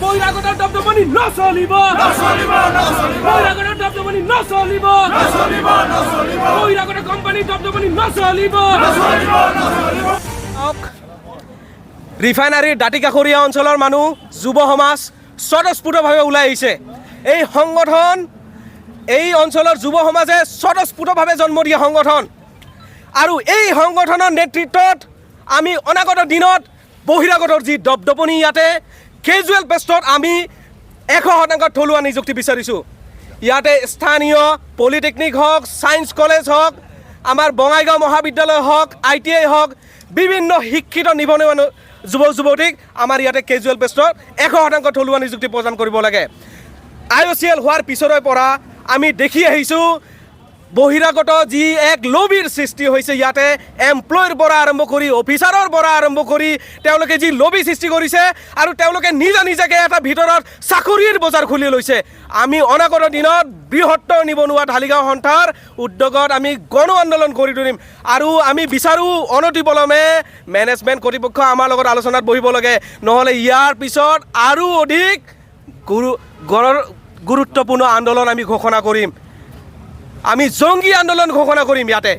বহিৰাগতৰ দপদপনি নচলিব বহিৰাগতৰ দপদপনি নচলিব বহিৰাগতৰ কোম্পানীৰ দপদপনি নচলিব ৰিফাইনাৰীৰ দাঁতিকাষৰীয়া অঞ্চলৰ মানুহ যুৱ সমাজ স্বতঃস্ফূৰ্তভাৱে ওলাই আহিছে। এই সংগঠন এই অঞ্চলৰ যুৱ সমাজে স্বতঃস্ফূৰ্তভাৱে জন্ম দিয়া সংগঠন আৰু এই সংগঠনৰ নেতৃত্বত আমি অনাগত দিনত বহিৰাগতৰ যি দপদপনি ইয়াতে কেজুৱেল বেষ্টত আমি 100% থলুৱা নিযুক্তি বিচাৰিছোঁ। ইয়াতে স্থানীয় পলিটেকনিক হওক, ছায়েন্স কলেজ হওক, আমাৰ বঙাইগাঁও মহাবিদ্যালয় হওক, ITI হওক, বিভিন্ন শিক্ষিত নিবনুৱা যুৱক যুৱতীক আমাৰ ইয়াতে কেজুৱেল বেষ্টত 100% থলুৱা নিযুক্তি প্ৰদান কৰিব লাগে। IOCL হোৱাৰ পিছৰে পৰা আমি দেখি আহিছোঁ বহিৰাগত যি এক লবিৰ সৃষ্টি হৈছে ইয়াতে এমপ্লয়ৰ পৰা আৰম্ভ কৰি অফিচাৰৰ পৰা আৰম্ভ কৰি তেওঁলোকে যি লবি সৃষ্টি কৰিছে আৰু তেওঁলোকে নিজাকে এটা ভিতৰত চাকৰিৰ বজাৰ খুলি লৈছে। আমি অনাগত দিনত বৃহত্তৰ নিবনুৱা ঢালিগাঁও সন্থাৰ উদ্যোগত আমি গণ আন্দোলন কৰি তুলিম আৰু আমি বিচাৰোঁ অনতিপলমে মেনেজমেণ্ট কৰ্তৃপক্ষ আমাৰ লগত আলোচনাত বহিব লাগে, নহ'লে ইয়াৰ পিছত আৰু অধিক গুৰুত্বপূৰ্ণ আন্দোলন আমি ঘোষণা কৰিম। আমি জংগী আন্দোলন ঘোষণা কৰিম ইয়াতে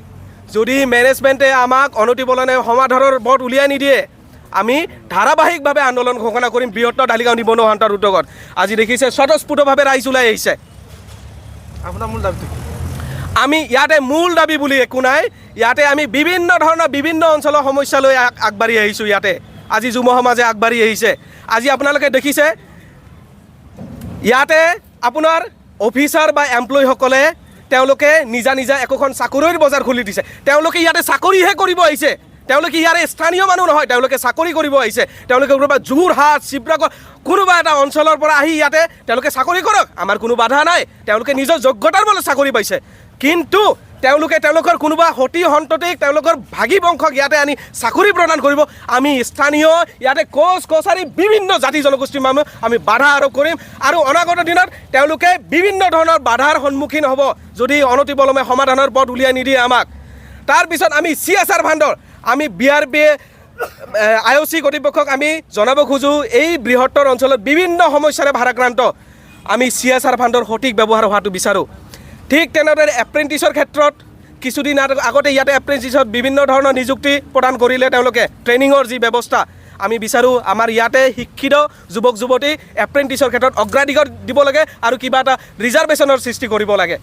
যদি মেনেজমেণ্টে আমাক অনতিপলমে সমাধানৰ পথ উলিয়াই নিদিয়ে। আমি ধাৰাবাহিকভাৱে আন্দোলন ঘোষণা কৰিম বৃহত্তৰ ঢালিগাঁও নিবনুৱা সন্থাৰ উদ্যোগত। আজি দেখিছে স্বতঃস্ফূৰ্তভাৱে ৰাইজ ওলাই আহিছে। আপোনাৰ মূল দাবী? আমি ইয়াতে মূল দাবী বুলি একো নাই। ইয়াতে আমি বিভিন্ন ধৰণৰ বিভিন্ন অঞ্চলৰ সমস্যা লৈ আগবাঢ়ি আহিছোঁ। ইয়াতে আজি যুৱ সমাজে আগবাঢ়ি আহিছে। আজি আপোনালোকে দেখিছে ইয়াতে আপোনাৰ অফিচাৰ বা এমপ্লয়ীসকলে তেওঁলোকে নিজা একোখন চাকৰিৰ বজাৰ খুলি দিছে। তেওঁলোকে ইয়াতে চাকৰিহে কৰিব আহিছে, তেওঁলোকে ইয়াৰে স্থানীয় মানুহ নহয়, তেওঁলোকে চাকৰি কৰিব আহিছে। তেওঁলোকে কোনোবা যোৰহাট, শিৱসাগৰ কোনোবা এটা অঞ্চলৰ পৰা আহি ইয়াতে তেওঁলোকে চাকৰি কৰক, আমাৰ কোনো বাধা নাই। তেওঁলোকে নিজৰ যোগ্যতাৰ বলত চাকৰি পাইছে, কিন্তু তেওঁলোকে তেওঁলোকৰ কোনোবা সতি সন্ততিক তেওঁলোকৰ ভাগি বংশক ইয়াতে আনি চাকৰি প্ৰদান কৰিব। আমি স্থানীয় ইয়াতে কোচ কছাৰী বিভিন্ন জাতি জনগোষ্ঠীৰ মানুহ আমি বাধা আৰোপ কৰিম আৰু অনাগত দিনত তেওঁলোকে বিভিন্ন ধৰণৰ বাধাৰ সন্মুখীন হ'ব যদি অনতিপলমে সমাধানৰ পথ উলিয়াই নিদিয়ে আমাক। তাৰপিছত আমি CSR ফাণ্ডৰ আমি BRB IOC কৰ্তৃপক্ষক আমি জনাব খোজোঁ এই বৃহত্তৰ অঞ্চলত বিভিন্ন সমস্যাৰে ভাৰাক্ৰান্ত। আমি CSR ফাণ্ডৰ সঠিক ব্যৱহাৰ হোৱাটো বিচাৰোঁ। ঠিক তেনেদৰে এপ্ৰেণ্টিছৰ ক্ষেত্ৰত কিছুদিন আগতে ইয়াতে এপ্ৰেণ্টিছত বিভিন্ন ধৰণৰ নিযুক্তি প্ৰদান কৰিলে তেওঁলোকে ট্ৰেইনিঙৰ যি ব্যৱস্থা। আমি বিচাৰোঁ আমাৰ ইয়াতে শিক্ষিত যুৱক যুৱতী এপ্ৰেণ্টিছৰ ক্ষেত্ৰত অগ্ৰাধিকাৰ দিব লাগে আৰু কিবা এটা ৰিজাৰ্ভেশ্যনৰ সৃষ্টি কৰিব লাগে।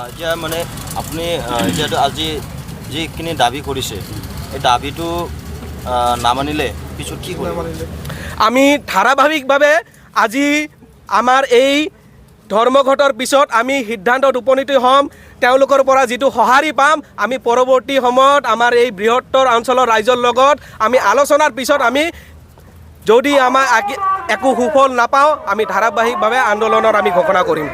এতিয়া মানে আপুনি এতিয়াতো আজি যিখিনি দাবী কৰিছে এই দাবীটো নামানিলে পিছত কি কৰিব? আমি ধাৰাবাহিকভাৱে আজি আমাৰ এই ধৰ্মঘটৰ পিছত আমি সিদ্ধান্তত উপনীত হ'ম। তেওঁলোকৰ পৰা যিটো সঁহাৰি পাম আমি পৰৱৰ্তী সময়ত আমাৰ এই বৃহত্তৰ অঞ্চলৰ ৰাইজৰ লগত আমি আলোচনাৰ পিছত আমি যদি আমাৰ একো সুফল নাপাওঁ আমি ধাৰাবাহিকভাৱে আন্দোলনৰ আমি ঘোষণা কৰিম।